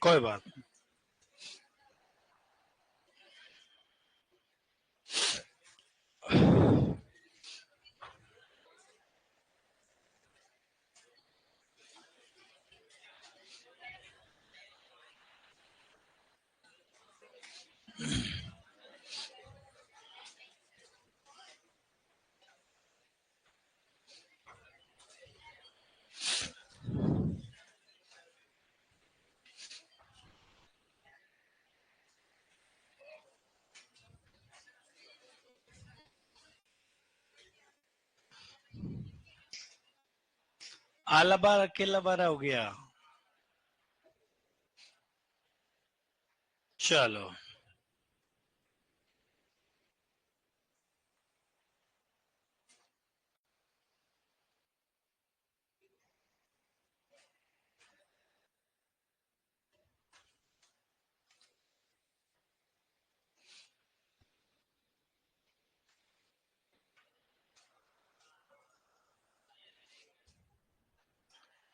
कोई बात नहीं। आला बार अकेला बार हो गया। चलो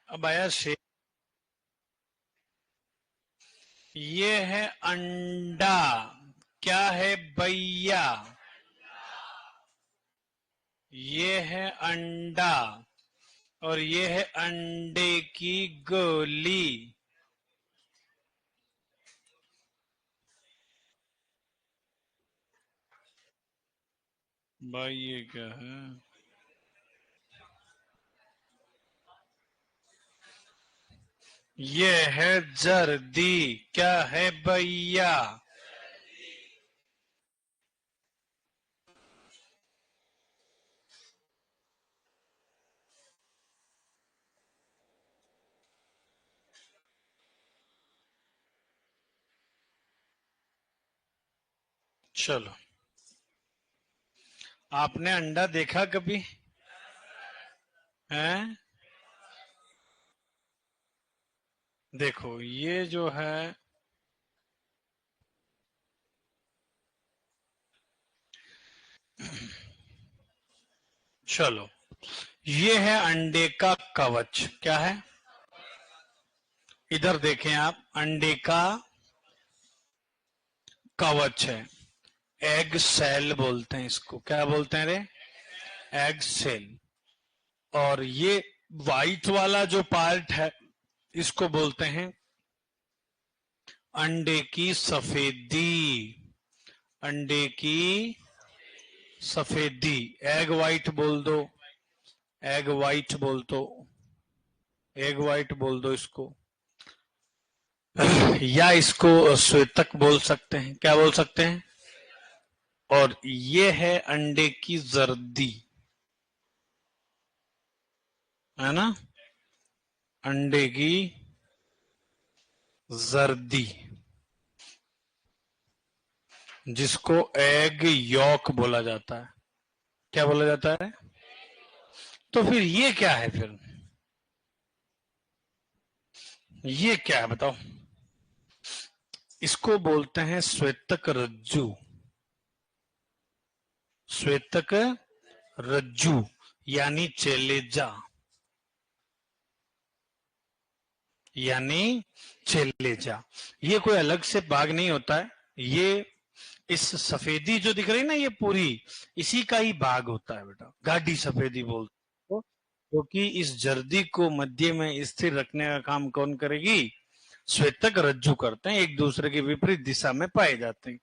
अब आया शेर। ये है अंडा, क्या है भैया? ये है अंडा और ये है अंडे की गोली। भाई ये क्या है? ये है जर्दी, क्या है भैया? चलो, आपने अंडा देखा कभी? हैं? देखो ये जो है, चलो ये है अंडे का कवच, क्या है? इधर देखें आप, अंडे का कवच है। एग सेल बोलते हैं इसको, क्या बोलते हैं रे? Egg cell. और ये व्हाइट वाला जो पार्ट है इसको बोलते हैं अंडे की सफेदी। अंडे की सफेदी, एग व्हाइट बोल दो, एग व्हाइट बोल दो, एग व्हाइट बोल दो इसको, या इसको श्वेतक बोल सकते हैं। क्या बोल सकते हैं? और ये है अंडे की जर्दी, है ना? अंडे की जर्दी, जिसको एग यॉक बोला जाता है। क्या बोला जाता है? तो फिर ये क्या है? फिर ये क्या है बताओ? इसको बोलते हैं श्वेतक रज्जु। श्वेतक रज्जु यानी चेलेजा, यानी चेलेजा। ये कोई अलग से भाग नहीं होता है, ये इस सफेदी जो दिख रही है ना, ये पूरी इसी का ही भाग होता है बेटा। गाढ़ी सफेदी बोलते हो, क्योंकि इस जर्दी को मध्य में स्थिर रखने का काम कौन करेगी? श्वेतक रज्जु करते हैं, एक दूसरे के विपरीत दिशा में पाए जाते हैं।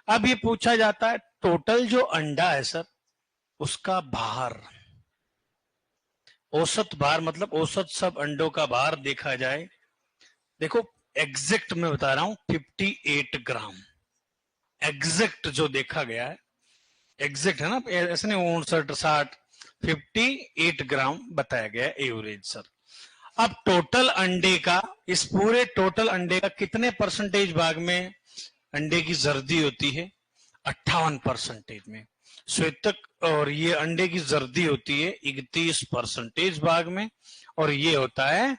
अब ये पूछा जाता है टोटल जो अंडा है सर, उसका भार, औसत भार, मतलब औसत सब अंडों का भार देखा जाए, देखो एग्जैक्ट मैं बता रहा हूं 58 ग्राम। एग्जैक्ट जो देखा गया है, एग्जैक्ट है ना, ऐसे नहीं 59 60, 58 ग्राम बताया गया है एवरेज सर। अब टोटल अंडे का, इस पूरे टोटल अंडे का कितने परसेंटेज भाग में अंडे की जर्दी होती है? 58% में। श्वेतक और ये अंडे की जर्दी होती है 31% भाग में। और ये होता है,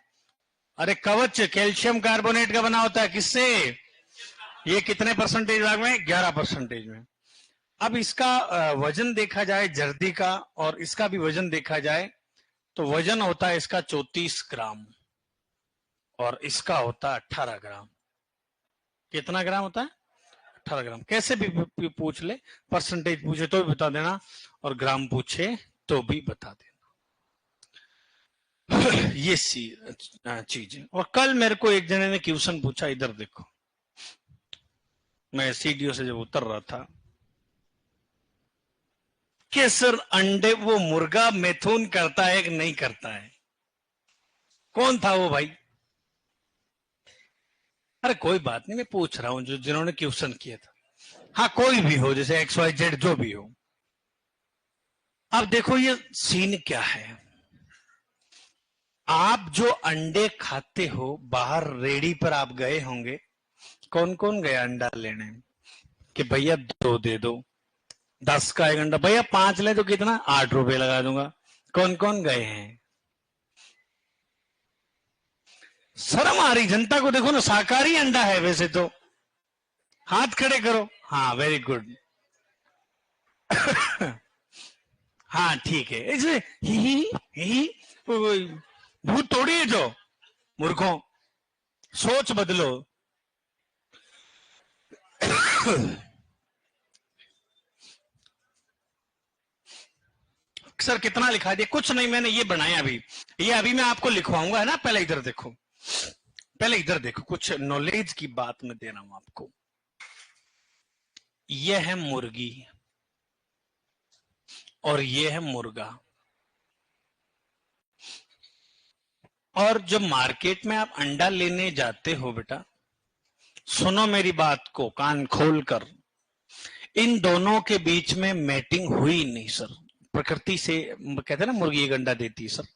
अरे कवच कैल्शियम कार्बोनेट का बना होता है, किससे? ये कितने परसेंटेज भाग में? 11% में। अब इसका वजन देखा जाए जर्दी का, और इसका भी वजन देखा जाए, तो वजन होता है इसका 34 ग्राम। और इसका होता है 18 ग्राम। कितना ग्राम होता है? 18 ग्राम। कैसे भी पूछ ले, परसेंटेज पूछे तो भी बता देना और ग्राम पूछे तो भी बता देना। ये चीज है। और कल मेरे को एक जने ने क्वेश्चन पूछा, इधर देखो, मैं सीडीओ से जब उतर रहा था, कि सर अंडे वो मुर्गा मैथुन करता है कि नहीं करता है? कौन था वो भाई? अरे कोई बात नहीं, मैं पूछ रहा हूं जो जिन्होंने क्वेश्चन किया था। हाँ कोई भी हो, जैसे XYZ जो भी हो। अब देखो ये सीन क्या है। आप जो अंडे खाते हो, बाहर रेडी पर आप गए होंगे, कौन कौन गया अंडा लेने कि भैया 2 दे दो, 10 का 1 अंडा, भैया 5 ले तो कितना, 8 रुपए लगा दूंगा। कौन कौन गए हैं? शर्म आ रही जनता को, देखो ना, शाकाहारी अंडा है वैसे तो। हाथ खड़े करो। हाँ वेरी गुड। हाँ ठीक है, इसमें ही भूत तोड़ी है जो, मूर्खों, सोच बदलो। सर कितना लिखा दिया? कुछ नहीं, मैंने ये बनाया अभी, ये अभी मैं आपको लिखवाऊंगा, है ना। पहले इधर देखो, पहले इधर देखो, कुछ नॉलेज की बात मैं दे रहा हूं आपको। यह है मुर्गी और यह है मुर्गा। और जब मार्केट में आप अंडा लेने जाते हो बेटा, सुनो मेरी बात को कान खोल कर, इन दोनों के बीच में मैटिंग हुई नहीं सर। प्रकृति से कहते हैं ना, मुर्गी एक अंडा देती है सर।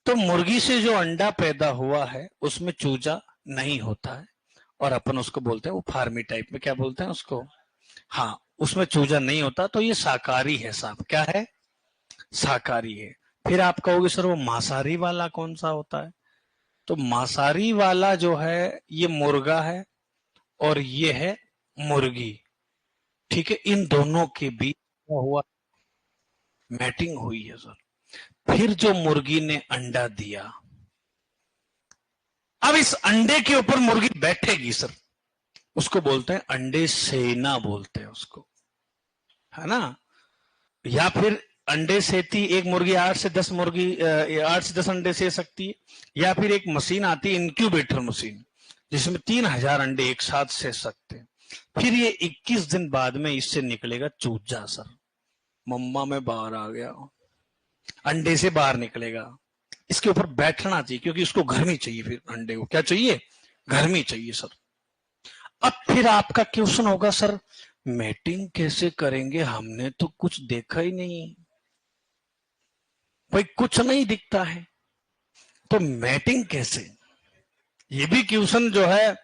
तो मुर्गी से जो अंडा पैदा हुआ है उसमें चूजा नहीं होता है, और अपन उसको बोलते हैं, वो फार्मी टाइप में क्या बोलते हैं उसको, हाँ, उसमें चूजा नहीं होता, तो ये शाकाहारी है साहब। क्या है? शाकाहारी है। फिर आप कहोगे सर वो मांसाहारी वाला कौन सा होता है? तो मांसाहारी वाला जो है, ये मुर्गा है और ये है मुर्गी। ठीक है, इन दोनों के बीच क्या हुआ? मैटिंग हुई है सर। फिर जो मुर्गी ने अंडा दिया, अब इस अंडे के ऊपर मुर्गी बैठेगी सर, उसको बोलते हैं अंडे सेना, बोलते हैं उसको, है ना। या फिर अंडे सेती एक मुर्गी, 8 से 10 अंडे से सकती है। या फिर एक मशीन आती है, इंक्यूबेटर मशीन, जिसमें 3,000 अंडे एक साथ से सकते हैं। फिर ये 21 दिन बाद में इससे निकलेगा चूजा सर। मम्मा मैं बाहर आ गया, अंडे से बाहर निकलेगा। इसके ऊपर बैठना चाहिए, क्योंकि उसको गर्मी चाहिए। फिर अंडे को क्या चाहिए? गर्मी चाहिए सर। अब फिर आपका क्वेश्चन होगा, सर मैटिंग कैसे करेंगे, हमने तो कुछ देखा ही नहीं भाई, कुछ नहीं दिखता है, तो मैटिंग कैसे? ये भी क्वेश्चन जो है,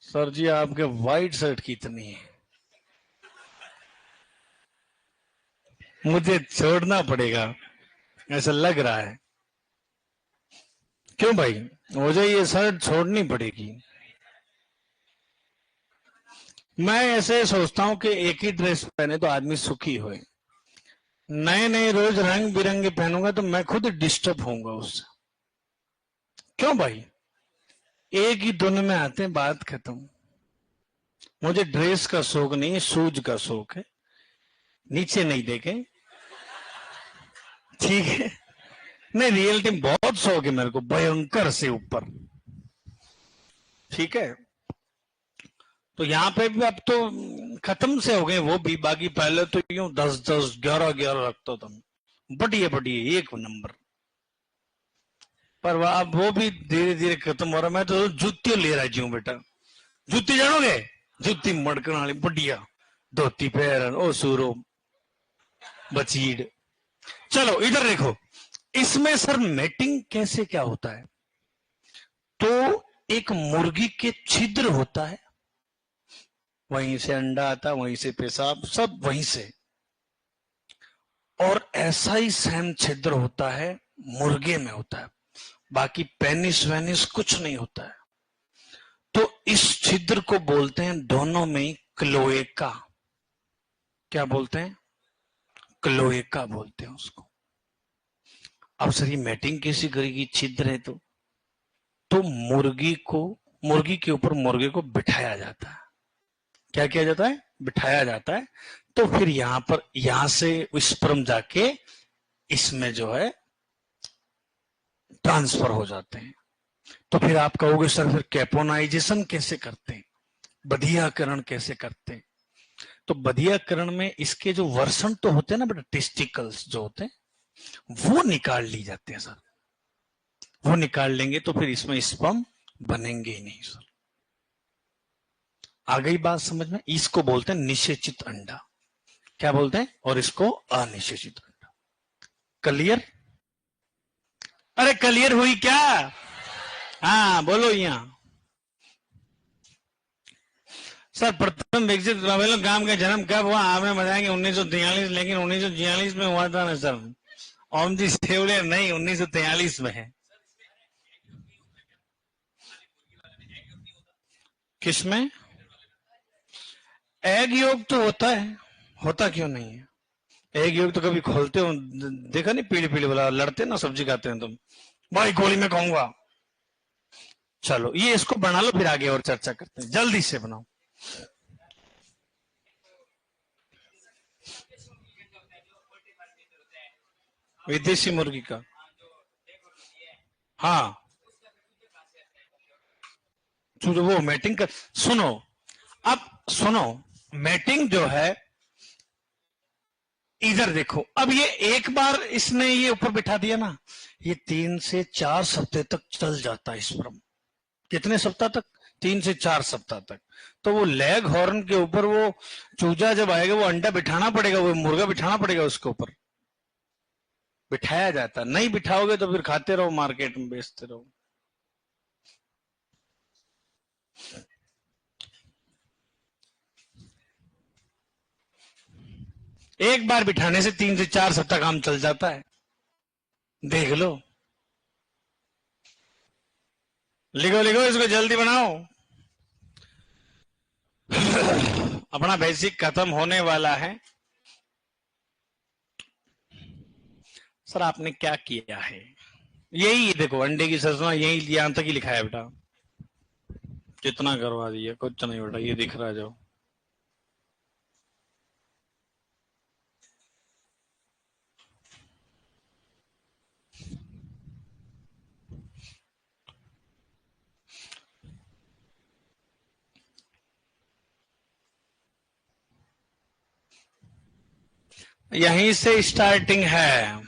सर जी आपके व्हाइट शर्ट कितनी है, मुझे छोड़ना पड़ेगा ऐसा लग रहा है। क्यों भाई? मुझे ये शर्ट छोड़नी पड़ेगी। मैं ऐसे सोचता हूं कि एक ही ड्रेस पहने तो आदमी सुखी होए, नए नए रोज रंग बिरंगे पहनूंगा तो मैं खुद डिस्टर्ब होऊंगा उससे। क्यों भाई? एक ही धुन में आते हैं, बात खत्म। मुझे ड्रेस का शौक नहीं है, शूज का शौक है। नीचे नहीं देखे, ठीक है। नहीं, रियलिटी में बहुत शौक है मेरे को, भयंकर से ऊपर। ठीक है, तो यहाँ पे भी अब तो खत्म से हो गए वो भी। बाकी पहले तो यूं 10-10, 11-11 रखता था, बढ़िया बढ़िया एक नंबर। पर अब वो भी धीरे धीरे खत्म हो रहा। मैं तो जूती ले रहा हूँ बेटा, जूती जानोगे, जूती मड़कन वाली बढ़िया, धोती पैर ओ सूरो बचीड़। चलो इधर देखो, इसमें सर मैटिंग कैसे क्या होता है? तो एक मुर्गी के छिद्र होता है, वहीं से अंडा आता, वहीं से पेशाब, सब वहीं से। और ऐसा ही सेम छिद्र होता है मुर्गे में होता है, बाकी पेनिस वेनिस कुछ नहीं होता है। तो इस छिद्र को बोलते हैं दोनों में क्लोएका। क्या बोलते हैं? क्लोएका बोलते हैं उसको। अब सर ये मैटिंग कैसी करेगी, छिद्र है तो? तो मुर्गी के ऊपर मुर्गे को बिठाया जाता है। क्या किया जाता है? बिठाया जाता है। तो फिर यहां से स्पर्म जाके इसमें जो है ट्रांसफर हो जाते हैं। तो फिर आप कहोगे सर फिर कैपोनाइजेशन कैसे करते हैं, बधियाकरण कैसे करते हैं? तो बधियाकरण में इसके जो वर्षण तो होते हैं ना बेटा, टेस्टिकल्स जो होते हैं वो निकाल ली जाते हैं सर। वो निकाल लेंगे तो फिर इसमें स्पर्म बनेंगे ही नहीं सर। आ गई बात समझ में? इसको बोलते हैं निषेचित अंडा। क्या बोलते हैं? और इसको अनिषेचित अंडा। क्लियर? अरे क्लियर हुई क्या? हाँ बोलो यहां। सर प्रथम विकसित ग्रामीण गांव का जन्म कब हुआ? आपने बताया कि 1943, लेकिन 1946 में हुआ था ना सर। ओम जी सेवड़े नहीं, 1943 में है। किसमें? एग योग तो होता है, होता क्यों नहीं है? एग योग तो कभी खोलते हो देखा नहीं? पीली पीली वाला लड़ते ना, सब्जी खाते हैं तुम। भाई गोली में कहूंगा। चलो ये इसको बना लो, फिर आगे और चर्चा करते हैं। जल्दी से बनाओ। विदेशी मुर्गी का? हाँ, वो मैटिंग कर। सुनो, अब सुनो, मैटिंग जो है इधर देखो। अब ये एक बार इसने ये ऊपर बिठा दिया ना, ये 3 से 4 सप्ताह तक चल जाता है स्पर्म। कितने सप्ताह तक? 3 से 4 सप्ताह तक। तो वो लेग हॉर्न के ऊपर वो चूजा जब आएगा, वो अंडा बिठाना पड़ेगा, वो मुर्गा बिठाना पड़ेगा उसके ऊपर। बिठाया जाता, नहीं बिठाओगे तो फिर खाते रहो, मार्केट में बेचते रहो। एक बार बिठाने से 3 से 4 सप्ताह काम चल जाता है। देख लो, लिखो लिखो, इसको जल्दी बनाओ। अपना बेसिक खत्म होने वाला है। सर आपने क्या किया है? यही देखो, अंडे की सजना, यही यहां तक ही लिखा है बेटा। कितना करवा दिया? कुछ नहीं बेटा, ये दिख रहा है जो। यहीं से स्टार्टिंग है।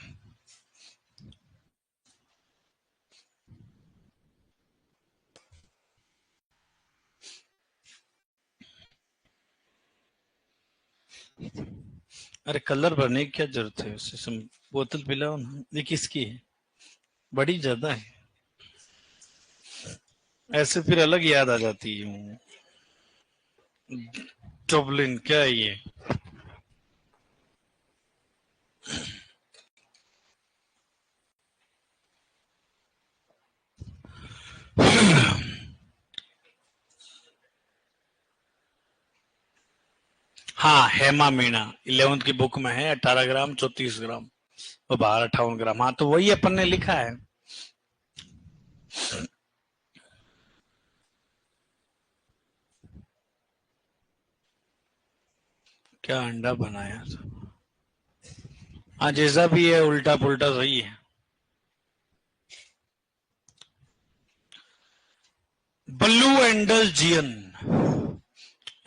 अरे कलर भरने की क्या जरूरत है? उससे बोतल पिलाओ ना। ये किसकी है? बड़ी ज्यादा है, ऐसे फिर अलग याद आ जाती है। टोबलिन क्या है ये? हाँ, हेमा मीणा 11th की बुक में है। 18 ग्राम 34 ग्राम, और बाहर 58 ग्राम। हाँ तो वही अपन ने लिखा है। क्या अंडा बनाया था? हाँ जैसा भी है, उल्टा पुल्टा सही है। ब्लू एंडल जियन,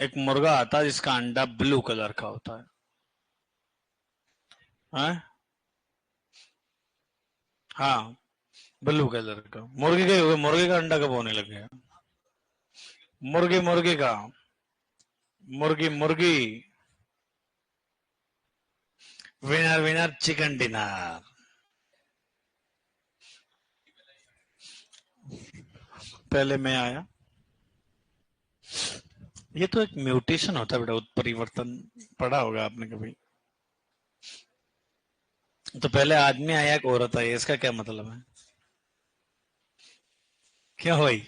एक मुर्गा आता है जिसका अंडा ब्लू कलर का होता है। हाँ, हाँ ब्लू कलर का। मुर्गे का अंडा कब होने लग गया? मुर्गे का। मुर्गी। Winner winner chicken dinner. पहले मैं आया। ये तो एक म्यूटेशन होता है बेटा, उत्परिवर्तन। पढ़ा होगा आपने कभी। तो पहले आदमी आया कि औरत आई, इसका क्या मतलब है? क्या हुई?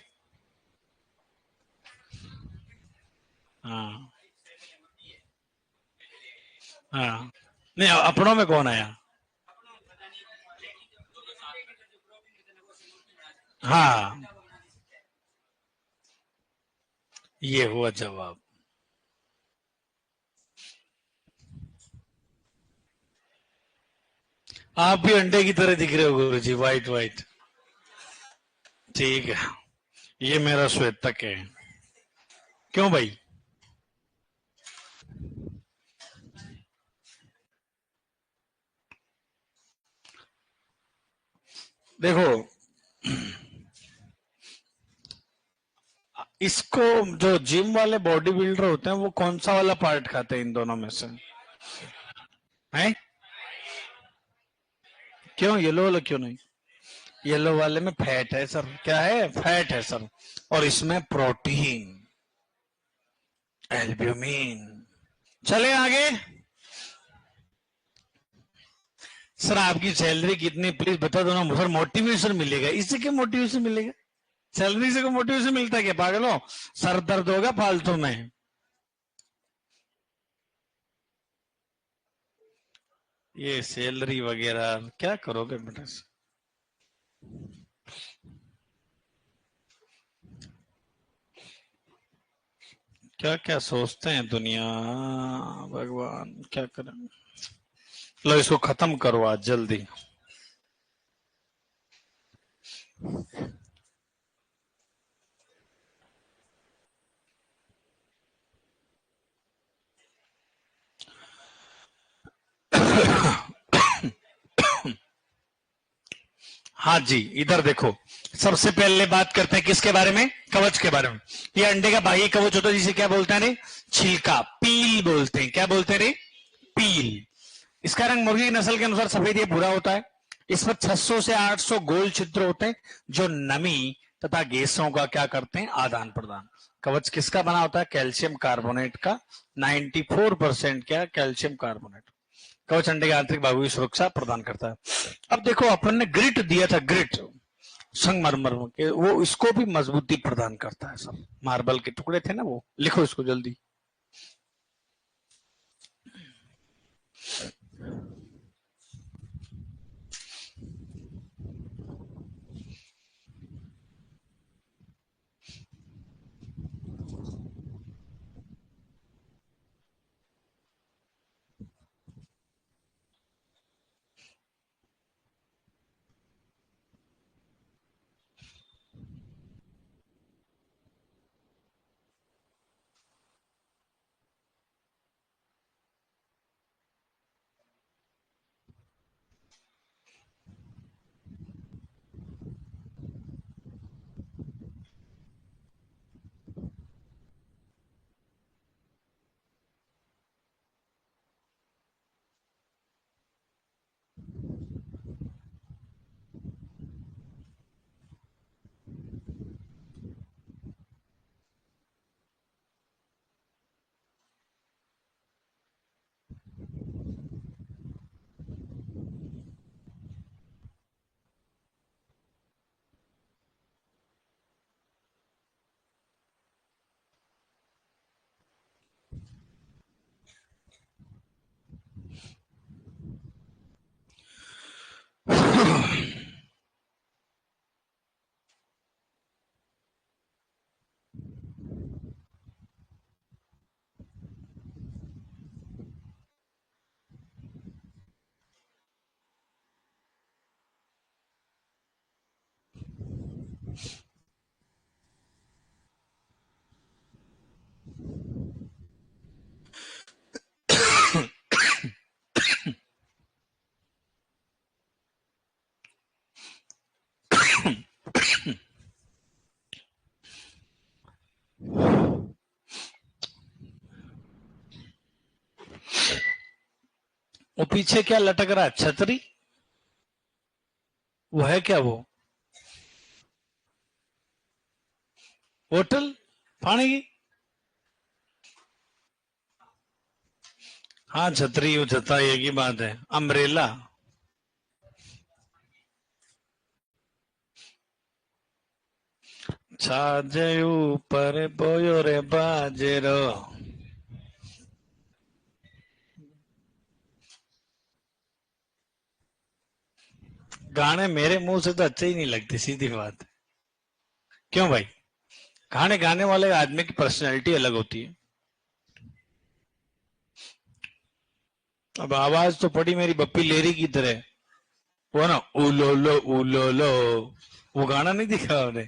हाँ, हाँ। नहीं, अपनों में कौन आया? हाँ, ये हुआ जवाब। आप भी अंडे की तरह दिख रहे हो गुरुजी, वाइट वाइट। ठीक है, ये मेरा श्वेतक है। क्यों भाई? देखो, इसको जो जिम वाले बॉडी बिल्डर होते हैं वो कौन सा वाला पार्ट खाते हैं इन दोनों में से? हैं? क्यों येलो वाला क्यों नहीं? येलो वाले में फैट है सर। क्या है? फैट है सर। और इसमें प्रोटीन, एल्ब्यूमिन। चले आगे। सर आपकी सैलरी कितनी प्लीज बता दो ना सर, मोटिवेशन मिलेगा। इससे क्या मोटिवेशन मिलेगा? सैलरी से को मोटिवेशन मिलता है क्या? पागल हो, सर दर्द होगा फालतू में। ये सैलरी वगैरह क्या करोगे बेटा? क्या क्या सोचते हैं दुनिया, भगवान क्या करें। लो इसको खत्म करो आज जल्दी। हाँ जी, इधर देखो। सबसे पहले बात करते हैं किसके बारे में? कवच के बारे में। ये अंडे का बाह्य कवच होता है जिसे क्या बोलते हैं रे? छिलका, पील बोलते हैं। क्या बोलते हैं रे? पील। इसका रंग मुर्गी की नस्ल के अनुसार सफेद या भूरा होता है। इस पर 600 से 800 गोल छिद्र होते हैं जो नमी तथा गैसों का क्या करते हैं? आदान प्रदान। कवच किसका बना होता है? कैल्शियम कार्बोनेट का। 94% क्या? Calcium carbonate. कवच अंडे के आंतरिक भागों की सुरक्षा प्रदान करता है। अब देखो, अपन ने ग्रिट दिया था, ग्रिट संगमरमर के, वो इसको भी मजबूती प्रदान करता है सर। मार्बल के टुकड़े थे ना वो। लिखो इसको जल्दी। वो पीछे क्या लटक रहा है? छतरी? वो है क्या वो? होटल पानी की? हाँ छतरी, वो छता एक ही बात है। अम्ब्रेला। छाजे ऊपर बोयो रे बाजेरो। गाने मेरे मुंह से तो अच्छे ही नहीं लगते, सीधी बात। क्यों भाई? गाने गाने वाले आदमी की पर्सनैलिटी अलग होती है। अब आवाज तो पड़ी मेरी बप्पी लेरी की तरह, वो ना उलो लो, वो गाना नहीं दिखा आपने?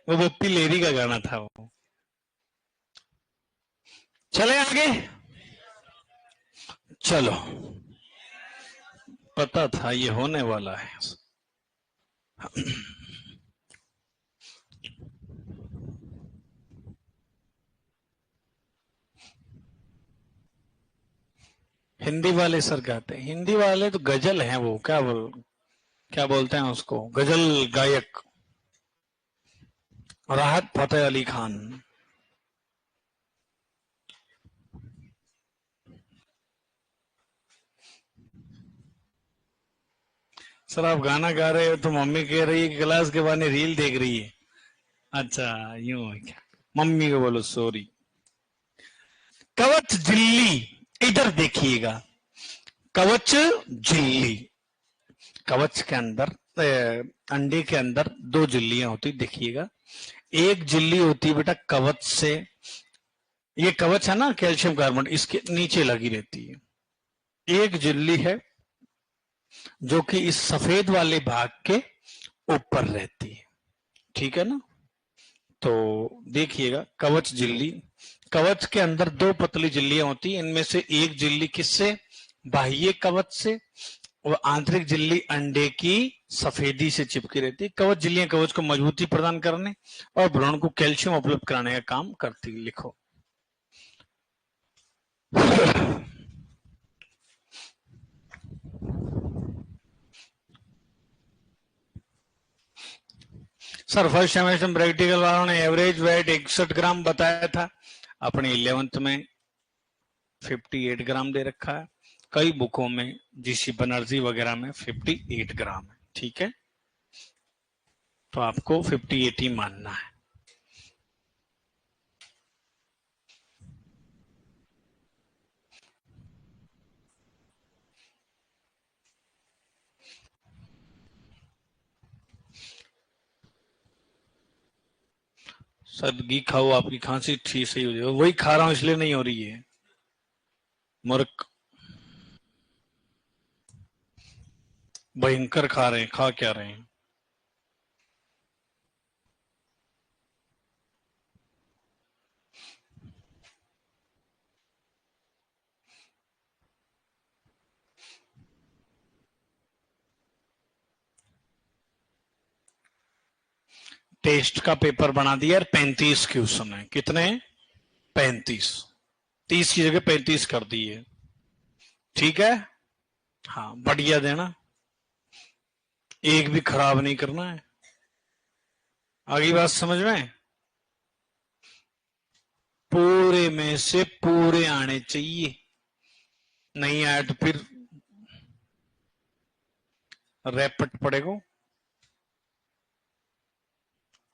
वो बप्पी लेरी का गाना था वो। चले आगे, चलो, पता था ये होने वाला है। हिंदी वाले सर गाते हैं, हिंदी वाले तो गजल हैं, वो क्या बोलते हैं उसको, गजल गायक राहत फतेह अली खान। सर आप गाना गा रहे हो तो मम्मी कह रही है कि क्लास के बहाने रील देख रही है। अच्छा, यूं है क्या? मम्मी को बोलो सॉरी। कवच झिल्ली, इधर देखिएगा, कवच झिल्ली, कवच के अंदर अंडे के अंदर दो झिल्लियां होती, देखिएगा। एक झिल्ली होती है बेटा कवच से, ये कवच है ना कैल्शियम कार्बोनेट, इसके नीचे लगी रहती है। एक झिल्ली है जो कि इस सफेद वाले भाग के ऊपर रहती है, ठीक है ना? तो देखिएगा कवच झिल्ली, कवच के अंदर दो पतली झिल्लियां होती हैं, इनमें से एक झिल्ली किससे, बाह्य कवच से, और आंतरिक झिल्ली अंडे की सफेदी से चिपकी रहती है। कवच झिल्लियां कवच को मजबूती प्रदान करने और भ्रूण को कैल्शियम उपलब्ध कराने का काम करती है। लिखो। सर फर्स्ट सेमेस्टर प्रैक्टिकल वालों ने एवरेज वेट 61 ग्राम बताया था, अपने 11th में 58 ग्राम दे रखा है, कई बुकों में जीसी बनर्जी वगैरह में 58 ग्राम है, ठीक है? तो आपको 58 ही मानना है। सर घी खाओ, आपकी खांसी ठीक सही हो जाएगी। वही खा रहा हूं इसलिए नहीं हो रही है मूर्ख, भयंकर खा रहे हैं, खा क्या रहे हैं? टेस्ट का पेपर बना दिया, 35 क्वेश्चन है। कितने? 35। 30 की जगह 35 कर दिए, ठीक है? हाँ, बढ़िया देना, एक भी खराब नहीं करना है। आगे बात समझ में? पूरे में से पूरे आने चाहिए, नहीं आए तो फिर रैपट पड़ेगा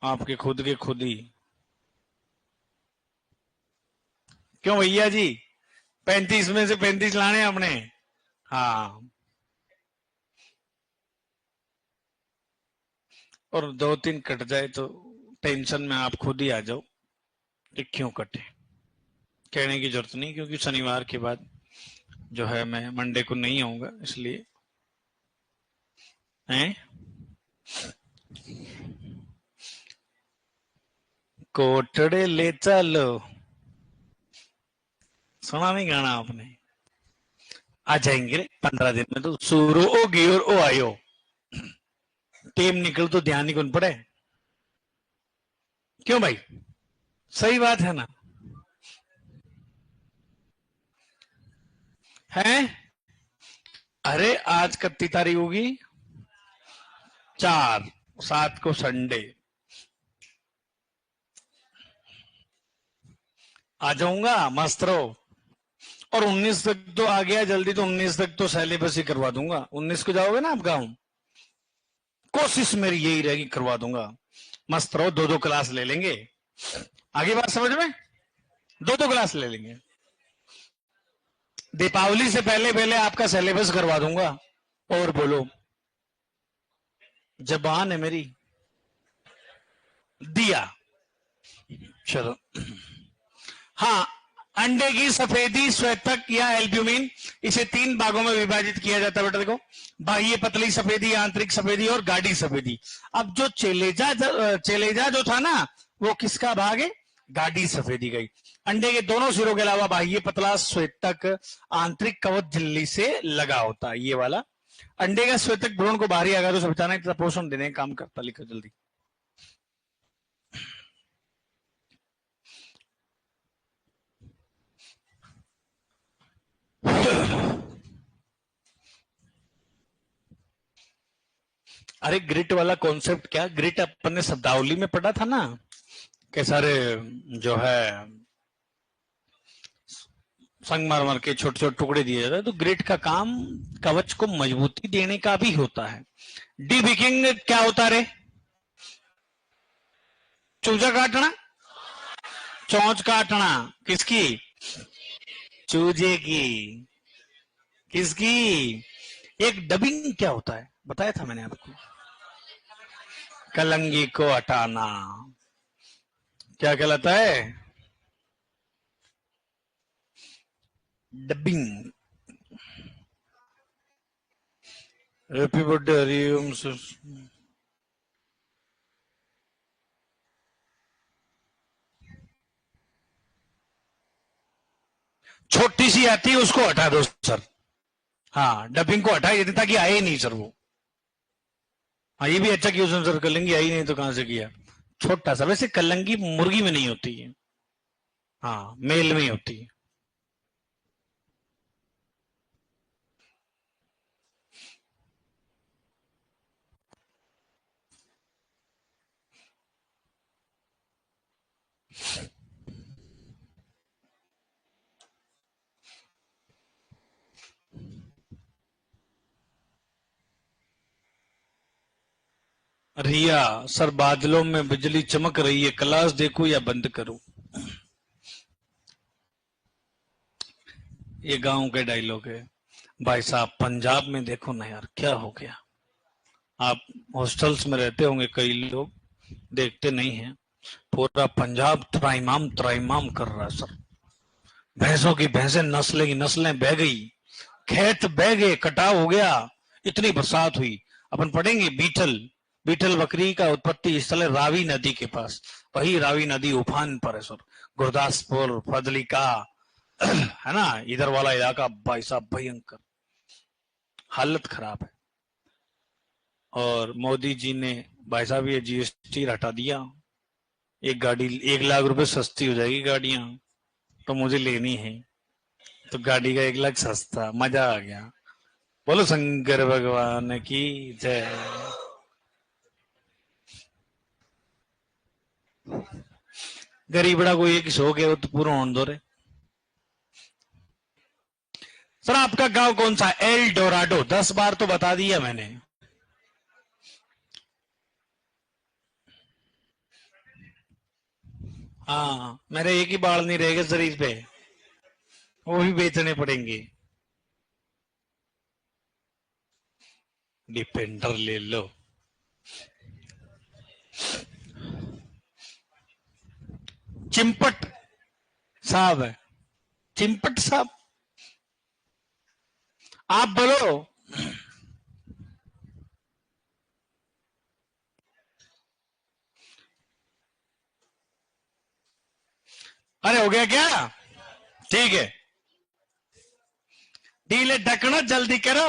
आपके खुद के खुद ही। क्यों भैया जी, 35 में से 35 लाने अपने। हाँ, और 2-3 कट जाए तो टेंशन में आप खुद ही आ जाओ कि क्यों कटे, कहने की जरूरत नहीं, क्योंकि शनिवार के बाद जो है मैं मंडे को नहीं आऊंगा, इसलिए हैं। कोटड़े ले चलो, सुना नहीं गाना आपने? आ जाएंगे 15 दिन में तो, सूरो होगी और ओ आयो, टेम निकल तो ध्यान ही कौन पड़े। क्यों भाई, सही बात है ना? है? अरे आज कितनी तारीख होगी? 4, 7 को संडे, आ जाऊंगा, मस्त रहो। और 19 तक तो आ गया जल्दी, तो 19 तक तो सिलेबस ही करवा दूंगा। 19 को जाओगे ना आप गाँव, कोशिश मेरी यही रहेगी, करवा दूंगा। मस्त रहो, 2-2 क्लास ले लेंगे। आगे बात समझ में? 2-2 क्लास ले लेंगे, दीपावली से पहले पहले आपका सिलेबस करवा दूंगा। और बोलो, जबान है मेरी, दिया चलो, हाँ, अंडे की सफेदी, श्वेतक या एल्ब्यूमिन, इसे 3 भागों में विभाजित किया जाता है बेटा। देखो, बाह्य पतली सफेदी, आंतरिक सफेदी और गाढ़ी सफेदी। अब जो चेलेजा जो था ना, वो किसका भाग है? गाढ़ी सफेदी का ही। अंडे के दोनों सिरों के अलावा बाह्य पतला श्वेतक आंतरिक कवच झिल्ली से लगा होता है, ये वाला। अंडे का श्वेतक भ्रूण को बाहरी आघातों से बचाने तथा पोषण देने का काम करता। लिखो जल्दी। अरे ग्रिट वाला कॉन्सेप्ट क्या? ग्रिट अपन ने शब्दावली में पढ़ा था ना, के सारे जो है संगमरमर के छोटे छोटे टुकड़े दिए जाते हैं। तो ग्रिट का काम कवच को मजबूती देने का भी होता है। डीबिकिंग क्या होता रे? चूजा काटना, चोंच काटना। किसकी? चूजे की। किसकी? एक डबिंग क्या होता है बताया था मैंने आपको? कलंगी को हटाना। क्या कहलाता है? डबिंग। Happy birthday Hariom. छोटी सी आती है, उसको हटा दो सर। हाँ, डबिंग को हटाई देते ताकि आए नहीं सर वो। हाँ, ये भी अच्छा क्वेश्चन सर, कलंगी आई नहीं तो कहां से किया? छोटा सा। वैसे कलंगी मुर्गी में नहीं होती है, हाँ मेल में ही होती है। रिया सर, बादलों में बिजली चमक रही है, क्लास देखूं या बंद करूं? ये गांव के डायलॉग है भाई साहब। पंजाब में देखो ना यार, क्या हो गया। आप हॉस्टल्स में रहते होंगे, कई लोग देखते नहीं हैं। पूरा पंजाब त्राइमाम त्राइमाम कर रहा है सर। भैंसों की भैंसें, नस्लें की नस्लें बह गई, खेत बह गए, कटाव हो गया, इतनी बरसात हुई। अपन पढ़ेंगे बीटल। बीटल बकरी का उत्पत्ति स्थल है रावी नदी के पास। वही रावी नदी उफान पर है सर। गुरदासपुर, फजलिका, है ना, इधर वाला इलाका भाई साहब भयंकर हालत खराब है। और मोदी जी ने भाई साहब ये जीएसटी हटा दिया। एक गाड़ी 1 लाख रुपए सस्ती हो जाएगी गाड़ियां, तो मुझे लेनी है। तो गाड़ी का 1 लाख सस्ता, मजा आ गया। बोलो शंकर भगवान की जय। गरीबड़ा को एक शौक है, वो तो पूरा होने दो रे। सर आपका गांव कौन सा? L Dorado. 10 बार तो बता दिया मैंने। हाँ, मेरे एक ही बाल नहीं रहेगा शरीर पे, वो भी बेचने पड़ेंगे। डिपेंडर ले लो। चिंपट साहब है। चिंपट साहब, आप बोलो। अरे हो गया क्या? ठीक है, डीले ढकना, जल्दी करो।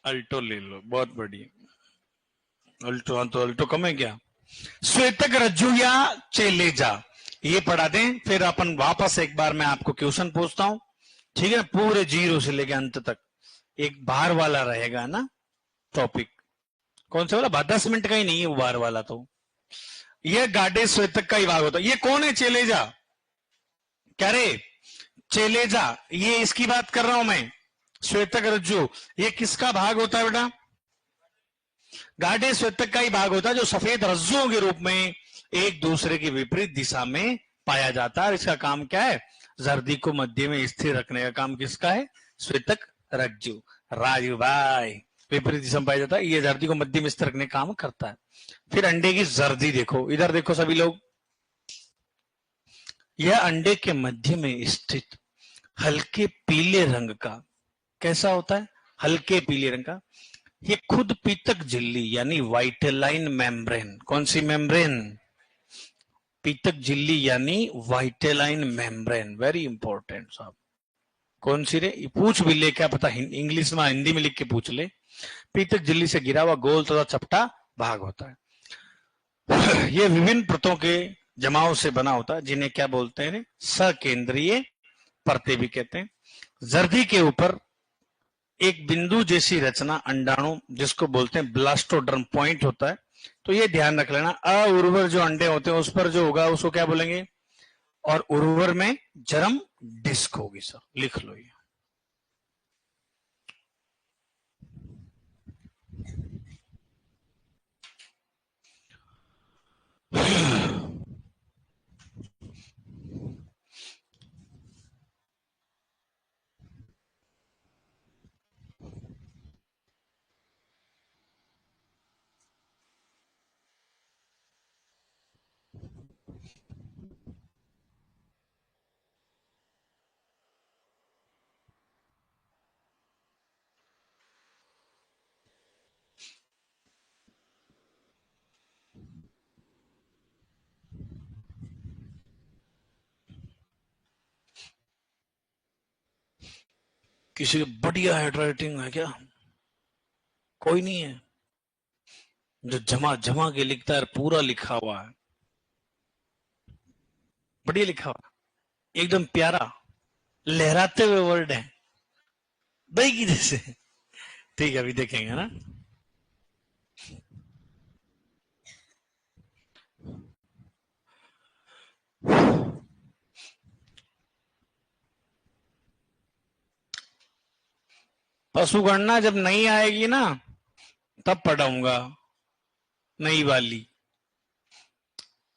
अल्टो ले लो, बहुत बढ़िया। अल्टो, हाँ तो अल्टो कम है क्या? श्वेतक रज्जु या चेलेजा, ये पढ़ा दें, फिर अपन वापस एक बार मैं आपको क्वेश्चन पूछता हूं, ठीक है? पूरे 0 से लेकर अंत तक एक बार वाला रहेगा ना टॉपिक। कौन सा वाला? 10 मिनट का ही नहीं है वो बार वाला। तो ये गाडे श्वेतक का ही भाग होता है। ये कौन है चेलेजा? क्या रे? चेलेजा, ये इसकी बात कर रहा हूं मैं। श्वेतक रज्जु, ये किसका भाग होता है बेटा? गाढ़े श्वेतक का ही भाग होता है, जो सफेद रज्जुओं के रूप में एक दूसरे की विपरीत दिशा में पाया जाता है। इसका काम क्या है? जर्दी को मध्य में स्थिर रखने का काम किसका है? श्वेतक रज्जु। राजू भाई विपरीत दिशा में पाया जाता है, ये जर्दी को मध्यम स्तर रखने का काम करता है। फिर अंडे की जर्दी देखो, इधर देखो सभी लोग, यह अंडे के मध्य में स्थित हल्के पीले रंग का, कैसा होता है, हल्के पीले रंग का, ये खुद पीतक झिल्ली यानी वाइटेलाइन मेम्ब्रेन, कौन सी मेम्ब्रेन, पीतक झिल्ली यानी वाइटेलाइन मेम्ब्रेन, वेरी इंपॉर्टेंट साहब, कौन सी रे, पूछ भी ले, क्या पता इंग्लिश में हिंदी में लिख के पूछ ले। पीतक झिल्ली से घिरा हुआ गोल तथा चपटा भाग होता है। ये विभिन्न परतों के जमाव से बना होता है, जिन्हें क्या बोलते हैं, सकेंद्रीय परतें भी कहते हैं। जर्दी के ऊपर एक बिंदु जैसी रचना अंडाणु, जिसको बोलते हैं ब्लास्टोडर्म पॉइंट होता है। तो ये ध्यान रख लेना, अउर्वर जो अंडे होते हैं उस पर जो होगा उसको क्या बोलेंगे, और उर्वर में जर्म डिस्क होगी सर, लिख लो ये। किसी बढ़िया हैंडराइटिंग है क्या, कोई नहीं है जो जमा जमा के लिखता है, पूरा लिखा हुआ है, बढ़िया लिखा हुआ, एकदम प्यारा, लहराते हुए वर्ड है, दही की जैसे। ठीक है, अभी देखेंगे ना। पशु गणना जब नहीं आएगी ना तब पढ़ाऊंगा, नई वाली,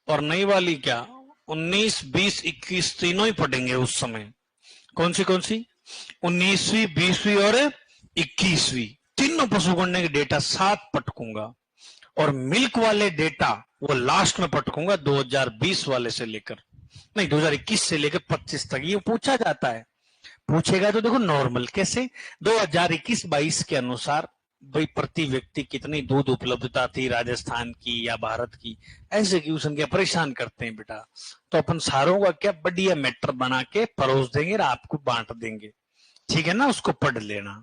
और नई वाली क्या 19, 20, 21 तीनों ही पढ़ेंगे उस समय। कौन सी कौन सी, 19वीं, 20वीं और 21वीं, तीनों पशु गणना के डेटा साथ पटकूंगा, और मिल्क वाले डेटा वो लास्ट में पटकूंगा 2020 वाले से लेकर, नहीं 2021 से लेकर 25 तक। ये पूछा जाता है, पूछेगा तो देखो नॉर्मल कैसे, 2021-22 के अनुसार भाई प्रति व्यक्ति कितनी दूध उपलब्धता थी राजस्थान की या भारत की, ऐसे क्वेश्चन क्या परेशान करते हैं बेटा। तो अपन सारों का क्या बढ़िया मैटर बना के परोस देंगे और आपको बांट देंगे, ठीक है ना, उसको पढ़ लेना।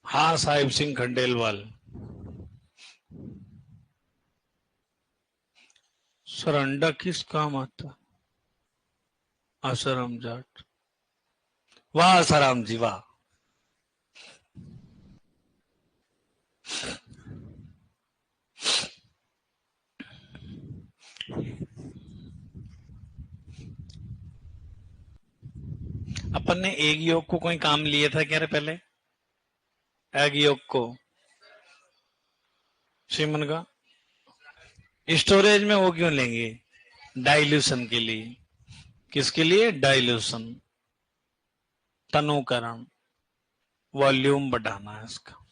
हाँ साहिब सिंह खंडेलवाल, सर अंडा किस काम आता, आसाराम जाट, वाह आसाराम जी वाह। अपन ने एक योग को कोई काम लिया था क्या रे पहले, एग योग को, सीमन का, स्टोरेज में वो क्यों लेंगे, डाइल्यूशन के लिए, किसके लिए, डाइल्यूशन, तनुकरण, वॉल्यूम बढ़ाना है इसका।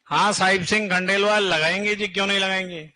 हाँ, साहिब सिंह खंडेलवाल लगाएंगे जी, क्यों नहीं लगाएंगे।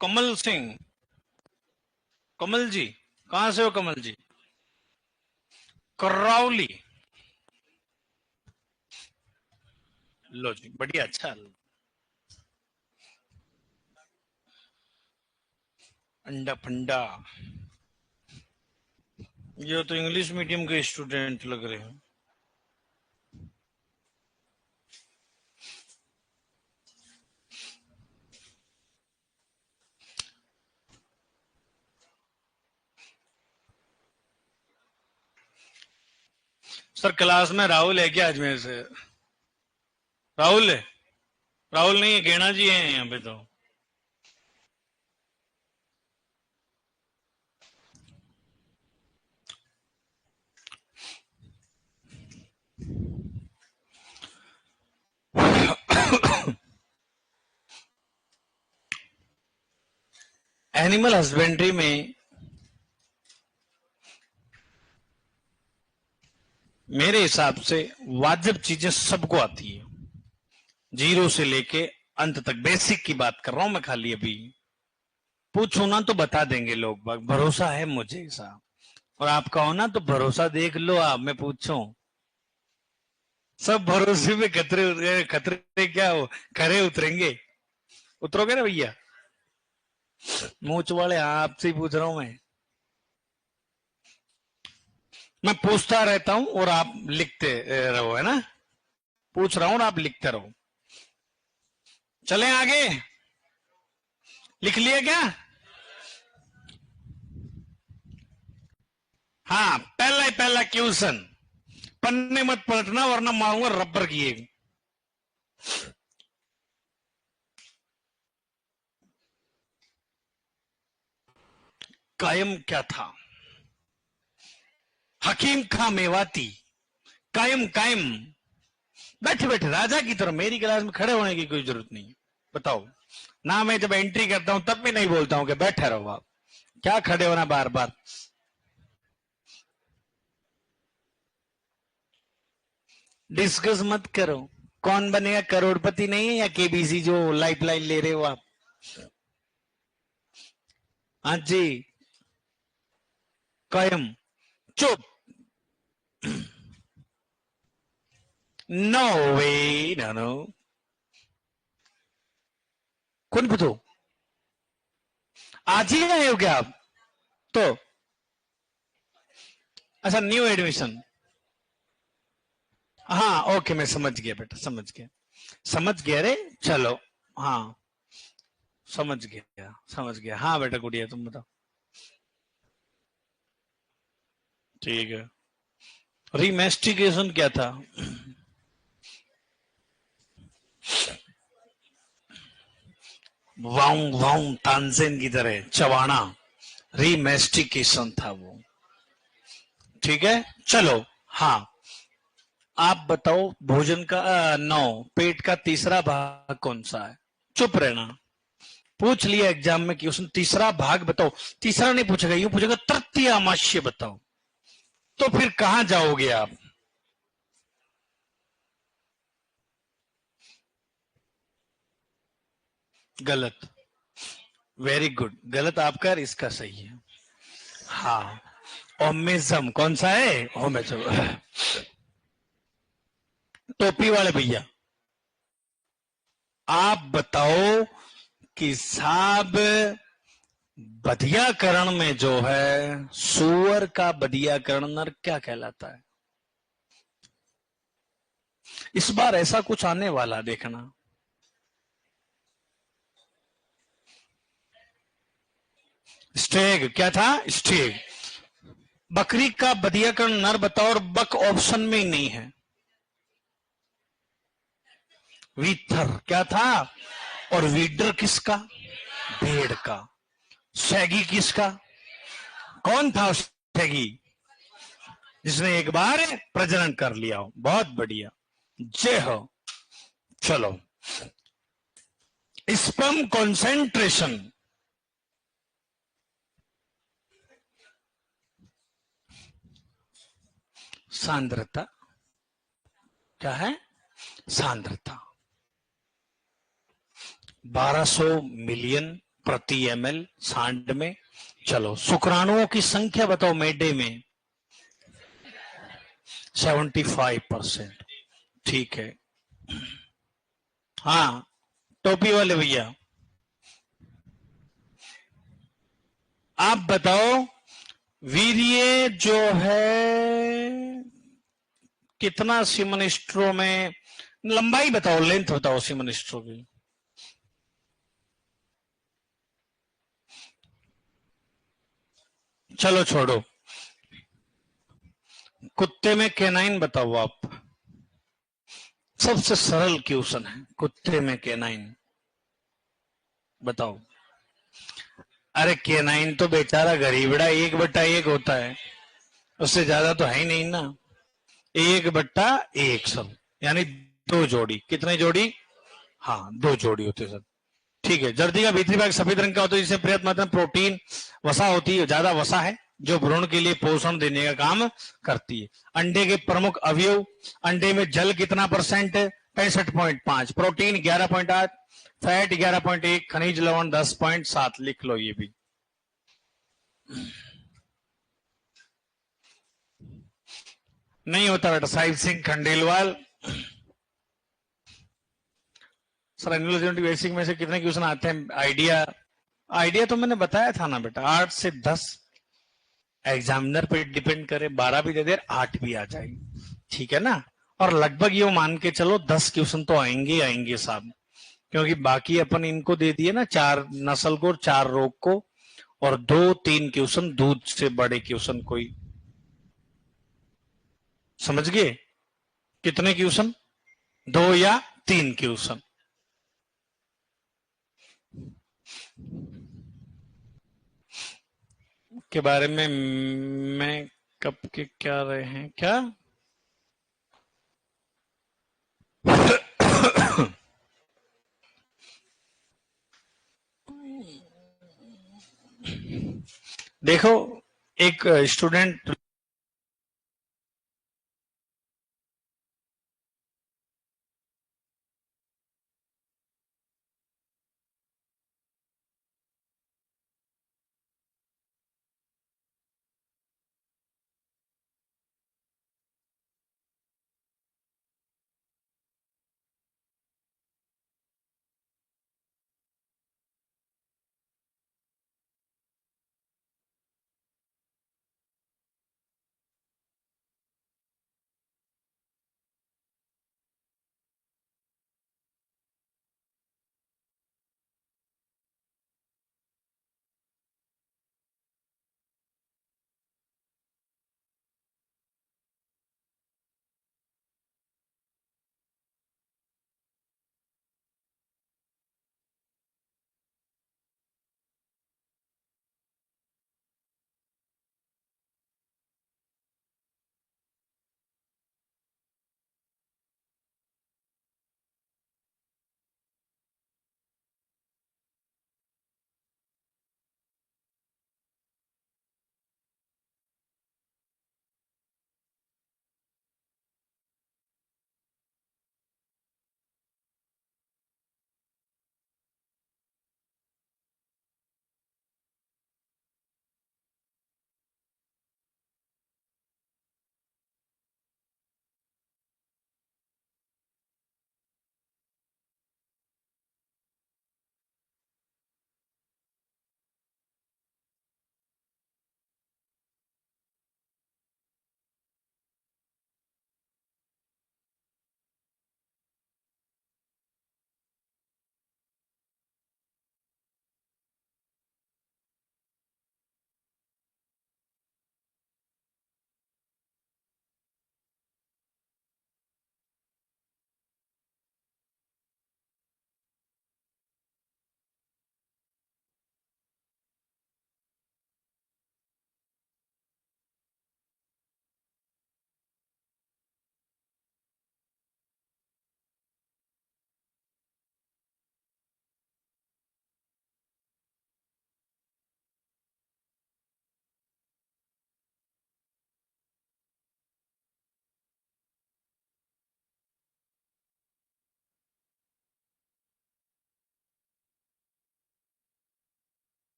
कमल सिंह, कमल जी, कहां से हो कमल जी। करौली। लो जी, बढ़िया, अच्छा। अंडा फंडा। ये तो इंग्लिश मीडियम के स्टूडेंट लग रहे हैं। सर क्लास में राहुल है क्या अजमेर से। राहुल है। राहुल नहीं है, गेना जी हैं यहाँ पे तो। एनिमल हस्बेंड्री में मेरे हिसाब से वाजिब चीजें सबको आती है, जीरो से लेके अंत तक। बेसिक की बात कर रहा हूं मैं खाली। अभी पूछो ना तो बता देंगे लोग बाग, भरोसा है मुझे साहब। और आप कहो ना तो भरोसा देख लो आप, मैं पूछूं। सब भरोसे में खतरे, खतरे क्या हो, खरे उतरेंगे। उतरोगे ना भैया। मूछ वाले आपसे ही पूछ रहा हूं मैं पूछता रहता हूं और आप लिखते रहो, है ना। पूछ रहा हूं और आप लिखते रहो। चलें आगे। लिख लिया क्या। हाँ, पहला ही पहला क्वेश्चन। पन्ने मत पलटना वरना मारूंगा रबर की एक। कायम क्या था। हकीम खां मेवाती। कायम कायम। बैठे बैठे राजा की तरह। मेरी क्लास में खड़े होने की कोई जरूरत नहीं है। बताओ ना, मैं जब एंट्री करता हूं तब भी नहीं बोलता हूं कि बैठे रहो आप। क्या खड़े होना बार बार। डिस्कस मत करो। कौन बनेगा करोड़पति नहीं है या केबीसी जो लाइफ लाइन ले रहे हो आप। हाँ जी। कायम। चुप। No way. No no. कौन पूछो। आज ही आए हो क्या आप तो। अच्छा, न्यू एडमिशन। हाँ ओके, मैं समझ गया बेटा, समझ गया। समझ गया रे। चलो। हाँ, समझ गया समझ गया। हाँ बेटा गुड़िया, तुम बताओ। ठीक है। रिमेस्टिकेशन क्या था। वाउंग वाउंग तानसेन की तरह चवाना। रिमेस्टिकेशन था वो। ठीक है। चलो। हाँ, आप बताओ भोजन का नौ, पेट का तीसरा भाग कौन सा है। चुप रहना। पूछ लिया एग्जाम में कि उसने तीसरा भाग बताओ। तीसरा नहीं पूछेगा, यूं पूछेगा तृतीय आमाशय बताओ। तो फिर कहां जाओगे आप। गलत। वेरी गुड, गलत आपका, इसका सही है। हाँ, ओमिज्म कौन सा है। ओमिज्म। टोपी वाले भैया, आप बताओ कि साहब बधियाकरण में जो है, सुअर का बधियाकरण नर क्या कहलाता है। इस बार ऐसा कुछ आने वाला देखना। स्टेग क्या था? स्टेग। बकरी का बदियाकरण नर बताओ, और बक ऑप्शन में ही नहीं है। वीथर क्या था? और वीडर किसका? भेड़ का। शैगी किसका? कौन था शैगी? जिसने एक बार प्रजनन कर लिया हो। बहुत बढ़िया, जय हो। चलो, स्पर्म कॉन्सेंट्रेशन, सांद्रता क्या है? सांद्रता 1200 मिलियन प्रति ml सांड में। चलो, शुक्राणुओं की संख्या बताओ मेढे में। 75%। ठीक है। हाँ, टोपी वाले भैया, आप बताओ, वीर्य जो है कितना सीमन स्ट्रो में? लंबाई बताओ, लेंथ बताओ सीमन स्ट्रो की। चलो छोड़ो, कुत्ते में केनाइन बताओ आप। सबसे सरल क्वेश्चन है, कुत्ते में केनाइन बताओ। अरे केनाइन तो बेचारा गरीबड़ा 1/1 होता है, उससे ज्यादा तो है ही नहीं ना। 1/1 सब, यानी 2 जोड़ी। कितने जोड़ी? हाँ, 2 जोड़ी होते सर। ठीक है। जर्दी का भीतरी भाग सफेद रंग का होता है, जिससे पर्याप्त मात्रा में प्रोटीन वसा होती है, ज्यादा वसा है, जो भ्रूण के लिए पोषण देने का काम करती है। अंडे के प्रमुख अवयव, अंडे में जल कितना परसेंट है? 65.5, प्रोटीन 11.8, फैट 11.1, खनिज लवण 10.7। लिख लो ये भी। नहीं होता बेटा, Sahib Singh Khandelwal. Sir annual basic में से कितने क्वेश्चन आते हैं? आइडिया, आइडिया तो मैंने बताया था ना बेटा, 8 से 10। एग्जामिनर पे डिपेंड करे, 12 भी दे दे, 8 भी आ जाएगी। ठीक है ना? और लगभग ये मान के चलो 10 क्वेश्चन तो आएंगे आएंगे साहब, क्योंकि बाकी अपन इनको दे दिए ना, 4 नस्ल को, 4 रोग को, और 2-3 क्वेश्चन दूध से बड़े क्वेश्चन कोई। समझ गए? कितने क्वेश्चन? 2 या 3 क्वेश्चन के बारे में मैं कब के क्या रहे हैं क्या? देखो, एक स्टूडेंट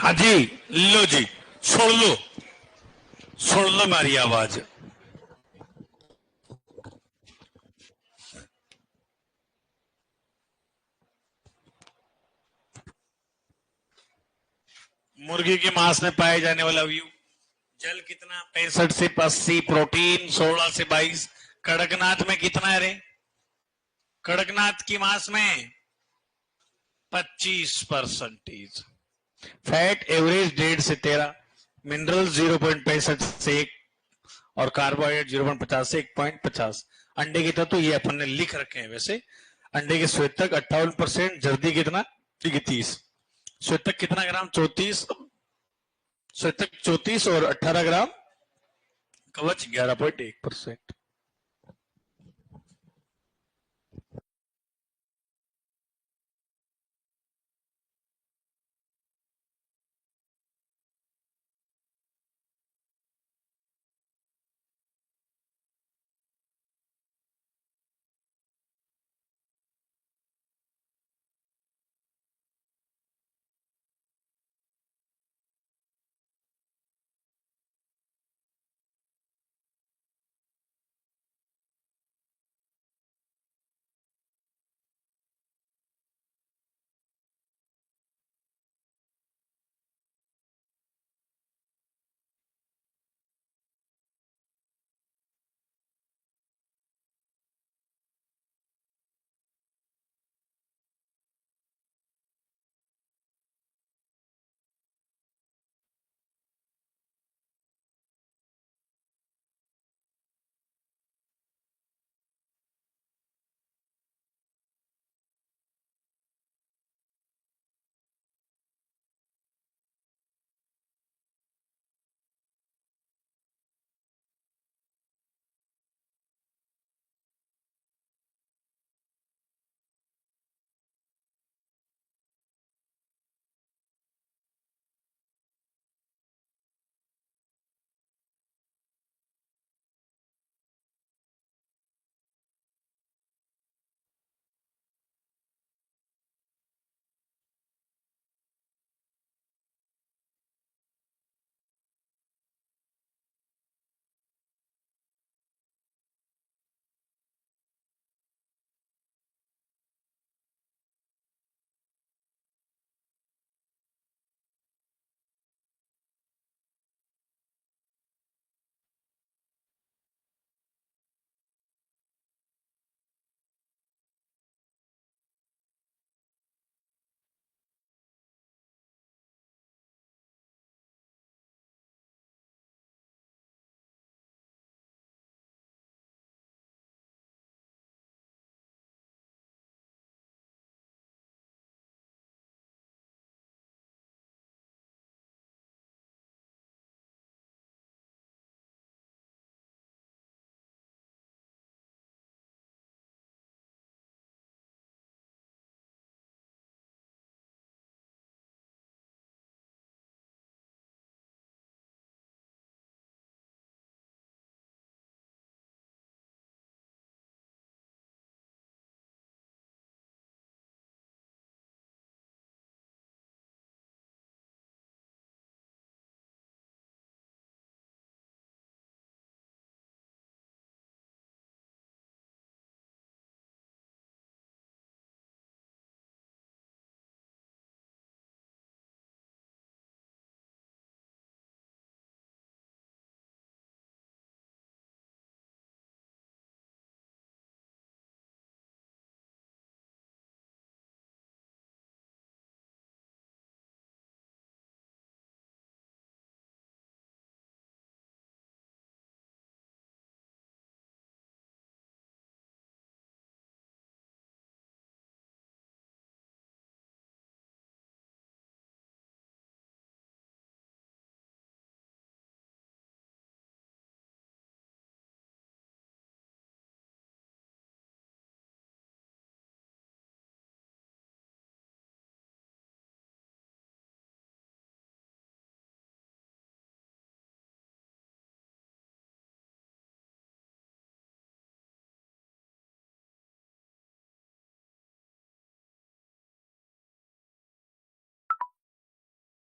अजी लो जी, सुन लो मेरी आवाज। मुर्गी के मांस में पाए जाने वाला व्यू, जल कितना 65 से 80, प्रोटीन 16 से 22। कड़कनाथ में कितना है रे? कड़कनाथ की मांस में 25%। फैट एवरेज 1.5 से 13, मिनरल 0.65 से 1 और कार्बोहाइड्रेट 0.50 से 1.50। अंडे की तत्व ये अपन ने लिख रखे हैं। वैसे अंडे के श्वेतक 58%, जर्दी कितना 30, श्वेतक कितना ग्राम 34, श्वेतक 34 और 18 ग्राम, कवच 11.1%।